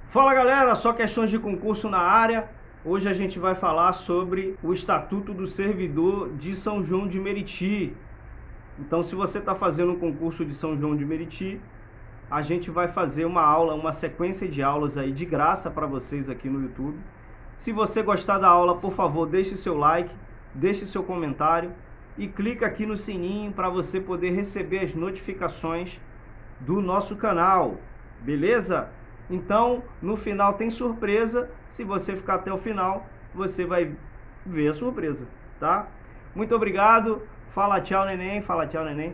Fala galera, só questões de concurso na área. Hoje a gente vai falar sobre o Estatuto do Servidor de São João de Meriti. Então, se você está fazendo um concurso de São João de Meriti, a gente vai fazer uma aula, uma sequência de aulas aí de graça para vocês aqui no YouTube. Se você gostar da aula, por favor, deixe seu like, deixe seu comentário e clica aqui no sininho para você poder receber as notificações do nosso canal, beleza? Então, no final tem surpresa. Se você ficar até o final, você vai ver a surpresa, tá? Muito obrigado. Fala tchau, neném. Fala tchau, neném.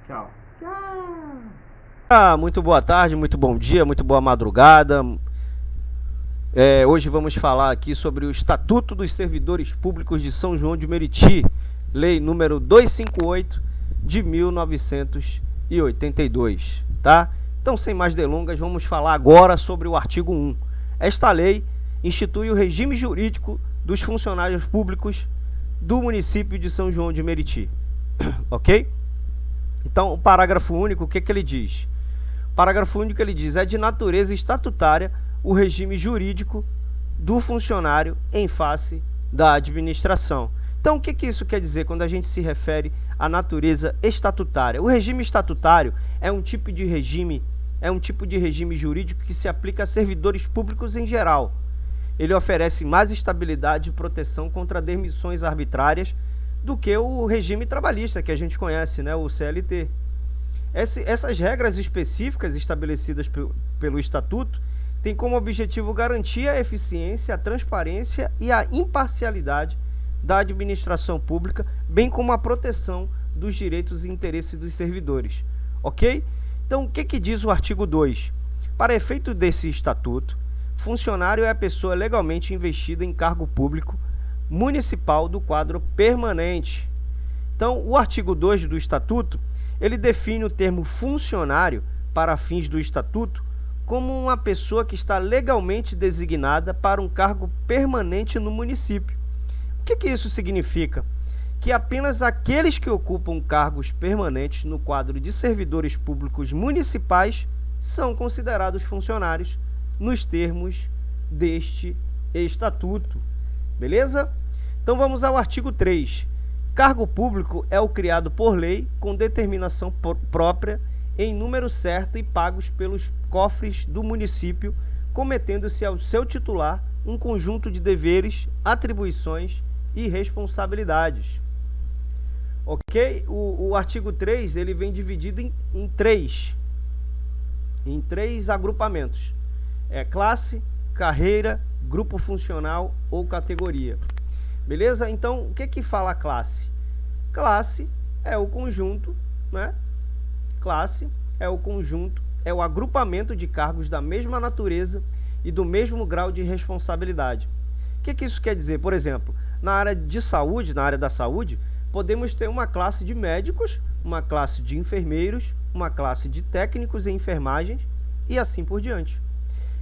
Tchau. Tchau. Muito boa tarde, muito bom dia, muito boa madrugada. Hoje vamos falar aqui sobre o Estatuto dos Servidores Públicos de São João de Meriti, lei número 258 de 1982, tá? Então, sem mais delongas, vamos falar agora sobre o artigo 1. Esta lei institui o regime jurídico dos funcionários públicos do município de São João de Meriti. Ok? Então, o parágrafo único, o que ele diz? O parágrafo único, ele diz, é de natureza estatutária o regime jurídico do funcionário em face da administração. Então, o que isso quer dizer quando a gente se refere à natureza estatutária? O regime estatutário é um tipo de regime jurídico que se aplica a servidores públicos em geral. Ele oferece mais estabilidade e proteção contra demissões arbitrárias do que o regime trabalhista que a gente conhece, né, o CLT. Essas regras específicas estabelecidas pelo Estatuto têm como objetivo garantir a eficiência, a transparência e a imparcialidade da administração pública, bem como a proteção dos direitos e interesses dos servidores. Ok? Então, o que diz o artigo 2? Para efeito desse estatuto, funcionário é a pessoa legalmente investida em cargo público municipal do quadro permanente. Então, o artigo 2 do estatuto, ele define o termo funcionário para fins do estatuto como uma pessoa que está legalmente designada para um cargo permanente no município. O que isso significa? Que apenas aqueles que ocupam cargos permanentes no quadro de servidores públicos municipais são considerados funcionários nos termos deste estatuto. Beleza? Então vamos ao artigo 3. Cargo público é o criado por lei com determinação própria em número certo e pagos pelos cofres do município, cometendo-se ao seu titular um conjunto de deveres, atribuições e responsabilidades. Ok? O artigo 3, ele vem dividido em três agrupamentos. Classe, carreira, grupo funcional ou categoria. Beleza? Então, o que fala a classe? Classe é o conjunto, né? Classe é o conjunto, é o agrupamento de cargos da mesma natureza e do mesmo grau de responsabilidade. O que isso quer dizer? Por exemplo, na área de saúde, na área da saúde, podemos ter uma classe de médicos, uma classe de enfermeiros, uma classe de técnicos em enfermagens e assim por diante.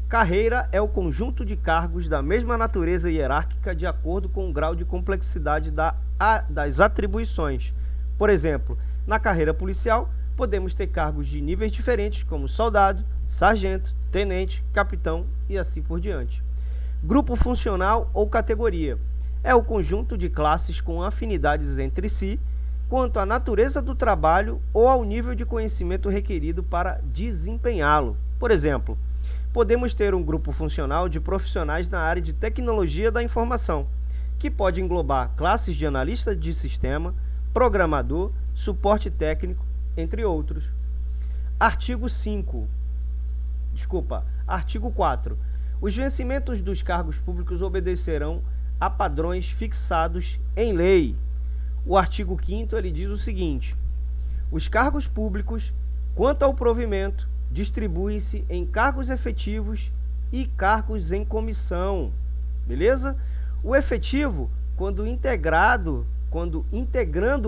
Carreira é o conjunto de cargos da mesma natureza hierárquica de acordo com o grau de complexidade das atribuições. Por exemplo, na carreira policial, podemos ter cargos de níveis diferentes como soldado, sargento, tenente, capitão e assim por diante. Grupo funcional ou categoria é o conjunto de classes com afinidades entre si quanto à natureza do trabalho ou ao nível de conhecimento requerido para desempenhá-lo. Por exemplo, podemos ter um grupo funcional de profissionais na área de tecnologia da informação, que pode englobar classes de analista de sistema, programador, suporte técnico, entre outros. Artigo 4. Os vencimentos dos cargos públicos obedecerão a padrões fixados em lei. O artigo 5º, ele diz o seguinte: os cargos públicos, quanto ao provimento, distribuem-se em cargos efetivos e cargos em comissão. Beleza? O efetivo, quando integrando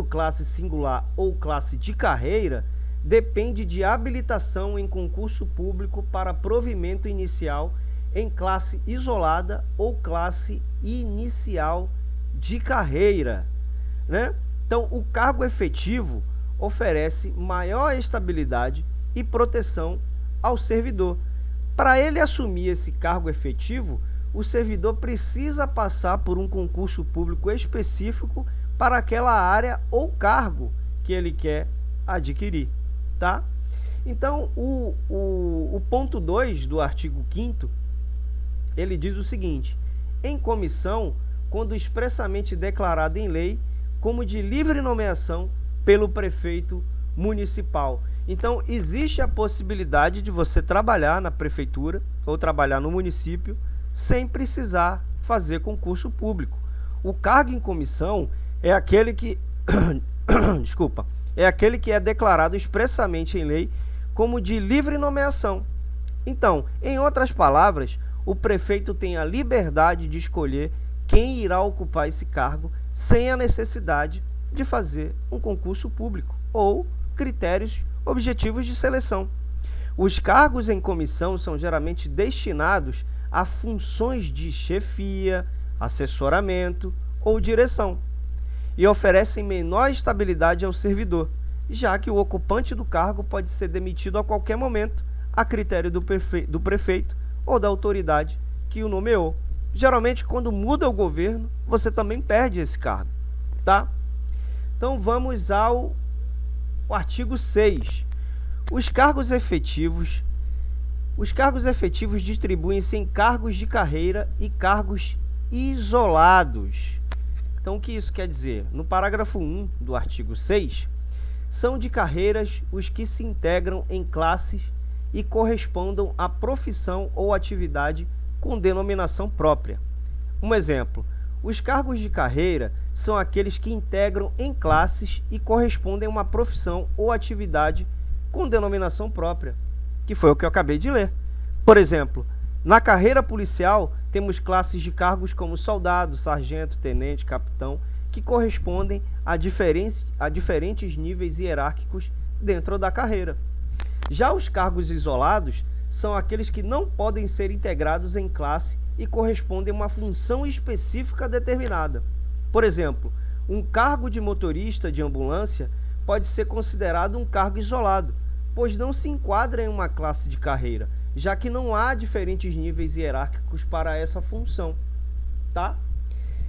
classe singular ou classe de carreira, depende de habilitação em concurso público para provimento inicial em classe isolada ou classe inicial de carreira, né? Então, o cargo efetivo oferece maior estabilidade e proteção ao servidor. Para ele assumir esse cargo efetivo, o servidor precisa passar por um concurso público específico para aquela área ou cargo que ele quer adquirir, tá? Então, o ponto 2 do artigo 5º, ele diz o seguinte: em comissão, quando expressamente declarado em lei, como de livre nomeação pelo prefeito municipal. Então, existe a possibilidade de você trabalhar na prefeitura ou trabalhar no município sem precisar fazer concurso público. O cargo em comissão é aquele que desculpa, é aquele que é declarado expressamente em lei como de livre nomeação. Então, em outras palavras, o prefeito tem a liberdade de escolher quem irá ocupar esse cargo sem a necessidade de fazer um concurso público ou critérios objetivos de seleção. Os cargos em comissão são geralmente destinados a funções de chefia, assessoramento ou direção e oferecem menor estabilidade ao servidor, já que o ocupante do cargo pode ser demitido a qualquer momento, a critério do prefeito ou da autoridade que o nomeou. Geralmente, quando muda o governo, você também perde esse cargo, tá? Então, vamos ao artigo 6. Os cargos efetivos distribuem-se em cargos de carreira e cargos isolados. Então, o que isso quer dizer? No parágrafo 1 do artigo 6, são de carreiras os que se integram em classes e correspondam à profissão ou atividade com denominação própria. Um exemplo: os cargos de carreira são aqueles que integram em classes e correspondem a uma profissão ou atividade com denominação própria, que foi o que eu acabei de ler. Por exemplo, na carreira policial, temos classes de cargos como soldado, sargento, tenente, capitão, que correspondem a diferentes níveis hierárquicos dentro da carreira. Já os cargos isolados são aqueles que não podem ser integrados em classe e correspondem a uma função específica determinada. Por exemplo, um cargo de motorista de ambulância pode ser considerado um cargo isolado, pois não se enquadra em uma classe de carreira, já que não há diferentes níveis hierárquicos para essa função, tá?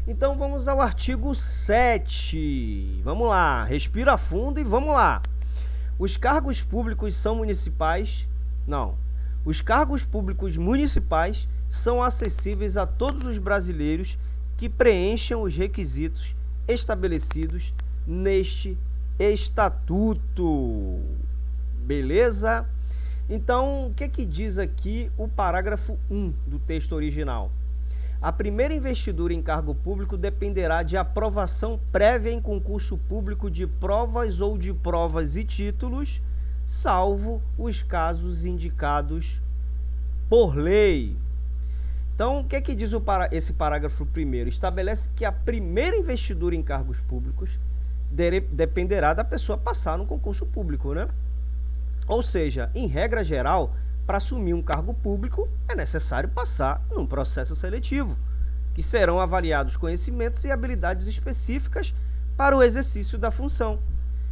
Então vamos ao artigo 7. Vamos lá, respira fundo e vamos lá. Os cargos públicos são municipais? Não. Os cargos públicos municipais são acessíveis a todos os brasileiros que preencham os requisitos estabelecidos neste estatuto. Beleza? Então, o que diz aqui o parágrafo 1 do texto original? A primeira investidura em cargo público dependerá de aprovação prévia em concurso público de provas ou de provas e títulos, salvo os casos indicados por lei. Então, o que diz esse parágrafo primeiro? Estabelece que a primeira investidura em cargos públicos dependerá da pessoa passar no concurso público, né? Ou seja, em regra geral, para assumir um cargo público, é necessário passar num processo seletivo, que serão avaliados conhecimentos e habilidades específicas para o exercício da função.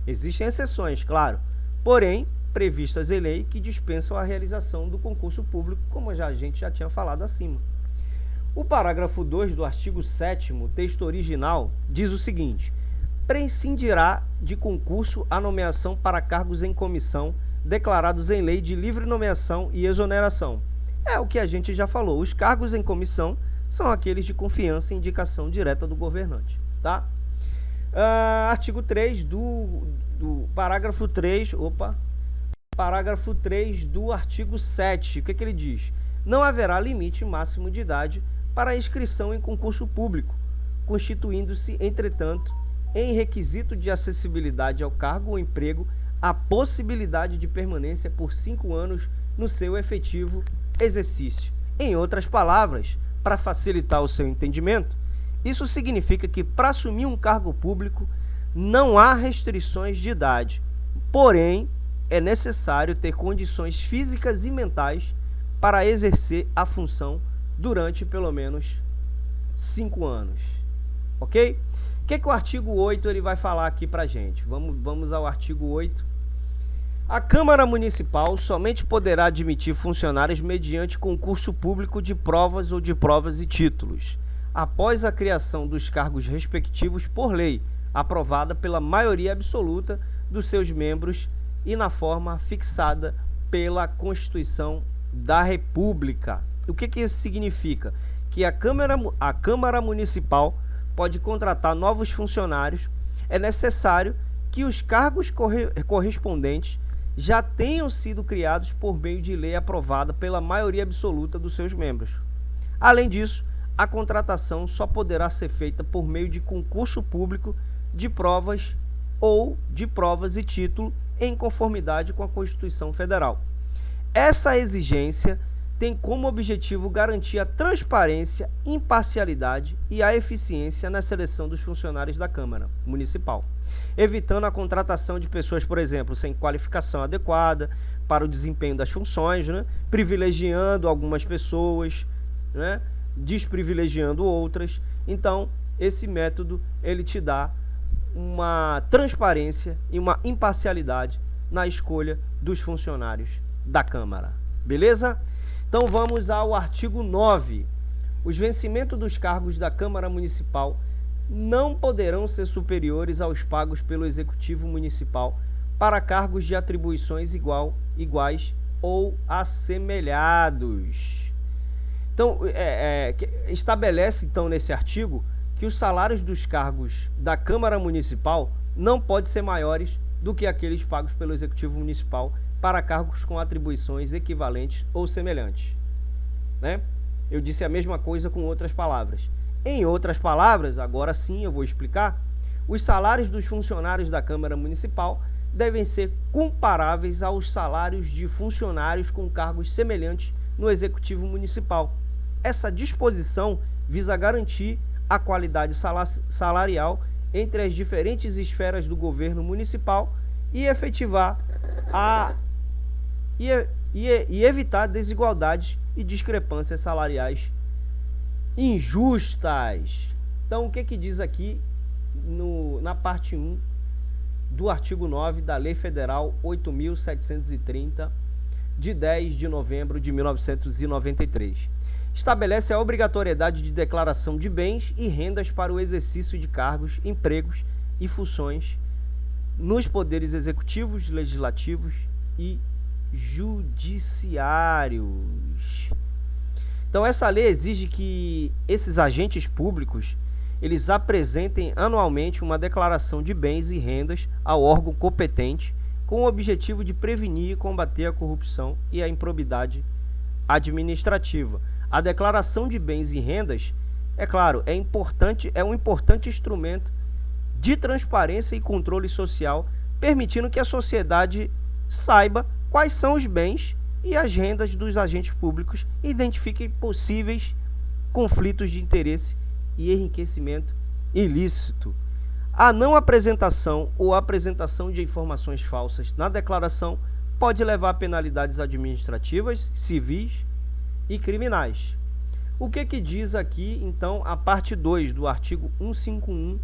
Existem exceções, claro, porém, previstas em lei que dispensam a realização do concurso público, como a gente já tinha falado acima. O parágrafo 2 do artigo 7º, texto original, diz o seguinte: prescindirá de concurso a nomeação para cargos em comissão declarados em lei de livre nomeação e exoneração. É o que a gente já falou, os cargos em comissão são aqueles de confiança e indicação direta do governante, tá? Artigo 3 do parágrafo 3, parágrafo 3 do artigo 7, o que ele diz? Não haverá limite máximo de idade para inscrição em concurso público, constituindo-se, entretanto, em requisito de acessibilidade ao cargo ou emprego, a possibilidade de permanência por 5 anos no seu efetivo exercício. Em outras palavras, para facilitar o seu entendimento, isso significa que para assumir um cargo público não há restrições de idade, porém é necessário ter condições físicas e mentais para exercer a função durante pelo menos 5 anos, ok? O que o artigo 8 ele vai falar aqui pra gente? Vamos ao artigo 8. A Câmara Municipal somente poderá admitir funcionários mediante concurso público de provas ou de provas e títulos, após a criação dos cargos respectivos por lei, aprovada pela maioria absoluta dos seus membros e na forma fixada pela Constituição da República. O que isso significa? Que a Câmara Municipal pode contratar novos funcionários. É necessário que os cargos correspondentes já tenham sido criados por meio de lei aprovada pela maioria absoluta dos seus membros. Além disso, a contratação só poderá ser feita por meio de concurso público de provas ou de provas e título em conformidade com a Constituição Federal. Essa exigência tem como objetivo garantir a transparência, imparcialidade e a eficiência na seleção dos funcionários da Câmara Municipal, evitando a contratação de pessoas, por exemplo, sem qualificação adequada para o desempenho das funções, né? Privilegiando algumas pessoas, né? Desprivilegiando outras. Então, esse método ele te dá uma transparência e uma imparcialidade na escolha dos funcionários da Câmara. Beleza? Então vamos ao artigo 9. Os vencimentos dos cargos da Câmara Municipal não poderão ser superiores aos pagos pelo Executivo Municipal para cargos de atribuições iguais ou assemelhados. Então, estabelece então nesse artigo que os salários dos cargos da Câmara Municipal não podem ser maiores do que aqueles pagos pelo Executivo Municipal para cargos com atribuições equivalentes ou semelhantes, né? Eu disse a mesma coisa com outras palavras. Em outras palavras, agora sim eu vou explicar, os salários dos funcionários da Câmara Municipal devem ser comparáveis aos salários de funcionários com cargos semelhantes no Executivo Municipal. Essa disposição visa garantir a qualidade salarial entre as diferentes esferas do governo municipal e efetivar e evitar desigualdades e discrepâncias salariais injustas. Então, o que diz aqui na parte 1 do artigo 9 da Lei Federal 8.730, de 10 de novembro de 1993. Estabelece a obrigatoriedade de declaração de bens e rendas para o exercício de cargos, empregos e funções nos poderes executivos, legislativos e judiciários. Então, essa lei exige que esses agentes públicos eles apresentem anualmente uma declaração de bens e rendas ao órgão competente com o objetivo de prevenir e combater a corrupção e a improbidade administrativa. A declaração de bens e rendas, é claro, é um importante instrumento de transparência e controle social, permitindo que a sociedade saiba quais são os bens e as rendas dos agentes públicos e identifique possíveis conflitos de interesse e enriquecimento ilícito. A não apresentação ou apresentação de informações falsas na declaração pode levar a penalidades administrativas, civis e criminais. O que diz aqui, então, a parte 2 do artigo 151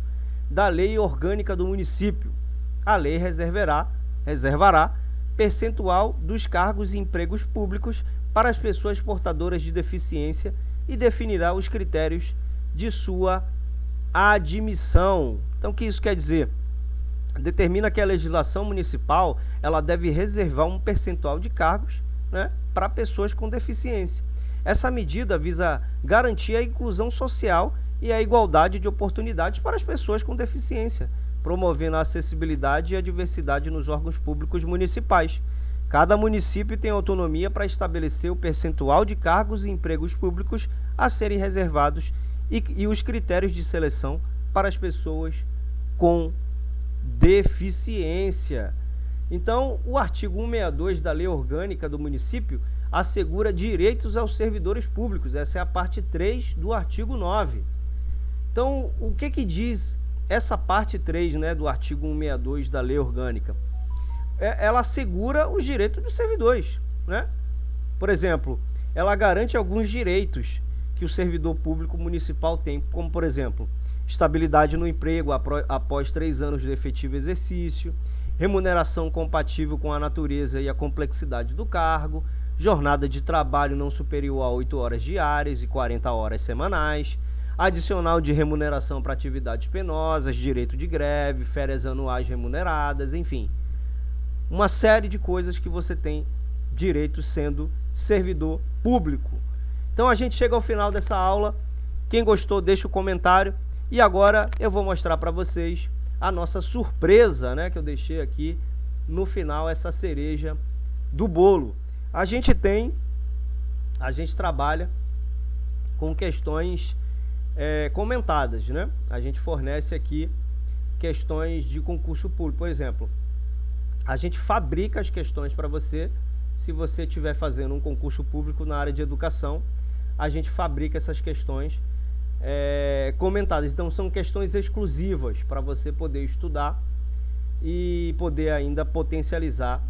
da Lei Orgânica do Município? A lei reservará percentual dos cargos e empregos públicos para as pessoas portadoras de deficiência e definirá os critérios de sua admissão. Então, o que isso quer dizer? Determina que a legislação municipal ela deve reservar um percentual de cargos, né, para pessoas com deficiência. Essa medida visa garantir a inclusão social e a igualdade de oportunidades para as pessoas com deficiência, promovendo a acessibilidade e a diversidade nos órgãos públicos municipais. Cada município tem autonomia para estabelecer o percentual de cargos e empregos públicos a serem reservados e os critérios de seleção para as pessoas com deficiência. Então, o artigo 162 da Lei Orgânica do Município assegura direitos aos servidores públicos. Essa é a parte 3 do artigo 9. Então, o que diz essa parte 3, né, do artigo 162 da Lei Orgânica? Ela assegura os direitos dos servidores, né? Por exemplo, ela garante alguns direitos que o servidor público municipal tem, como, por exemplo, estabilidade no emprego após 3 anos de efetivo exercício, remuneração compatível com a natureza e a complexidade do cargo, jornada de trabalho não superior a 8 horas diárias e 40 horas semanais, adicional de remuneração para atividades penosas, direito de greve, férias anuais remuneradas, enfim. Uma série de coisas que você tem direito sendo servidor público. Então a gente chega ao final dessa aula. Quem gostou, deixa o comentário. E agora eu vou mostrar para vocês a nossa surpresa, né, que eu deixei aqui no final, essa cereja do bolo. A gente trabalha com questões comentadas, né? A gente fornece aqui questões de concurso público. Por exemplo, a gente fabrica as questões para você. Se você estiver fazendo um concurso público na área de educação, a gente fabrica essas questões comentadas. Então são questões exclusivas para você poder estudar e poder ainda potencializar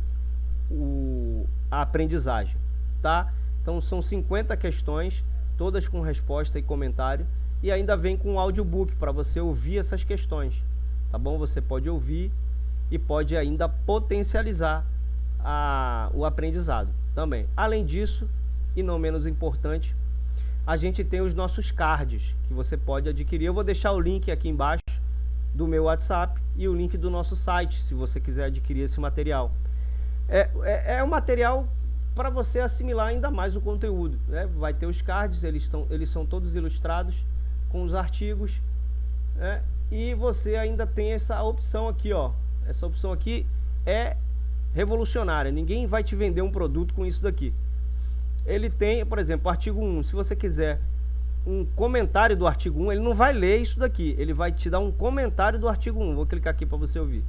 a aprendizagem, tá? Então são 50 questões, todas com resposta e comentário, e ainda vem com um audiobook para você ouvir essas questões, tá bom? Você pode ouvir e pode ainda potencializar o aprendizado também. Além disso, e não menos importante, a gente tem os nossos cards que você pode adquirir. Eu vou deixar o link aqui embaixo do meu WhatsApp e o link do nosso site, se você quiser adquirir esse material. É um material para você assimilar ainda mais o conteúdo, né? Vai ter os cards, eles são todos ilustrados com os artigos, né? E você ainda tem essa opção aqui, ó. Essa opção aqui é revolucionária. Ninguém vai te vender um produto com isso daqui. Ele tem, por exemplo, artigo 1. Se você quiser um comentário do artigo 1, ele não vai ler isso daqui. Ele vai te dar um comentário do artigo 1. Vou clicar aqui para você ouvir.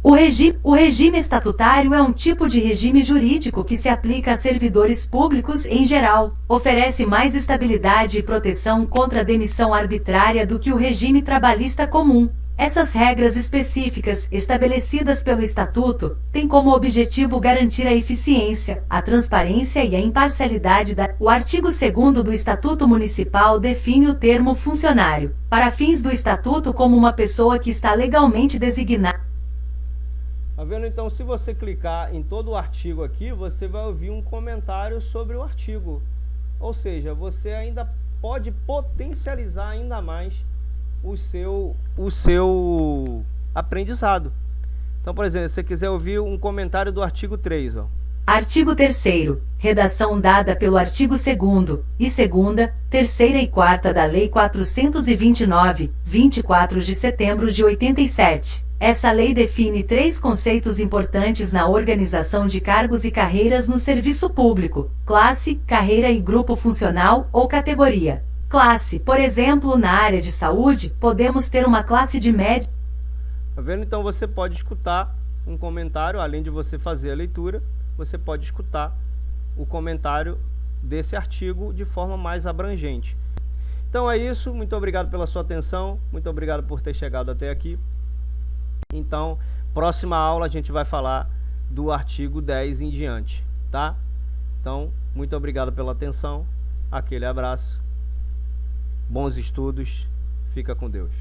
O regime estatutário é um tipo de regime jurídico que se aplica a servidores públicos em geral. Oferece mais estabilidade e proteção contra a demissão arbitrária do que o regime trabalhista comum. Essas regras específicas, estabelecidas pelo Estatuto, têm como objetivo garantir a eficiência, a transparência e a imparcialidade O artigo 2º do Estatuto Municipal define o termo funcionário, para fins do Estatuto, como uma pessoa que está legalmente designada. Tá vendo? Então, se você clicar em todo o artigo aqui, você vai ouvir um comentário sobre o artigo. Ou seja, você ainda pode potencializar ainda mais o seu aprendizado. Então, por exemplo, se você quiser ouvir um comentário do artigo 3, ó. Artigo 3º. Redação dada pelo artigo 2º e 2ª, 3ª e 4ª da Lei 429, 24 de setembro de 87. Essa lei define 3 conceitos importantes na organização de cargos e carreiras no serviço público: classe, carreira e grupo funcional ou categoria. Classe, por exemplo, na área de saúde, podemos ter uma classe de médico. Tá vendo? Então você pode escutar um comentário, além de você fazer a leitura, você pode escutar o comentário desse artigo de forma mais abrangente. Então é isso, muito obrigado pela sua atenção, muito obrigado por ter chegado até aqui. Então, próxima aula a gente vai falar do artigo 10 em diante, tá? Então, muito obrigado pela atenção, aquele abraço, bons estudos, fica com Deus.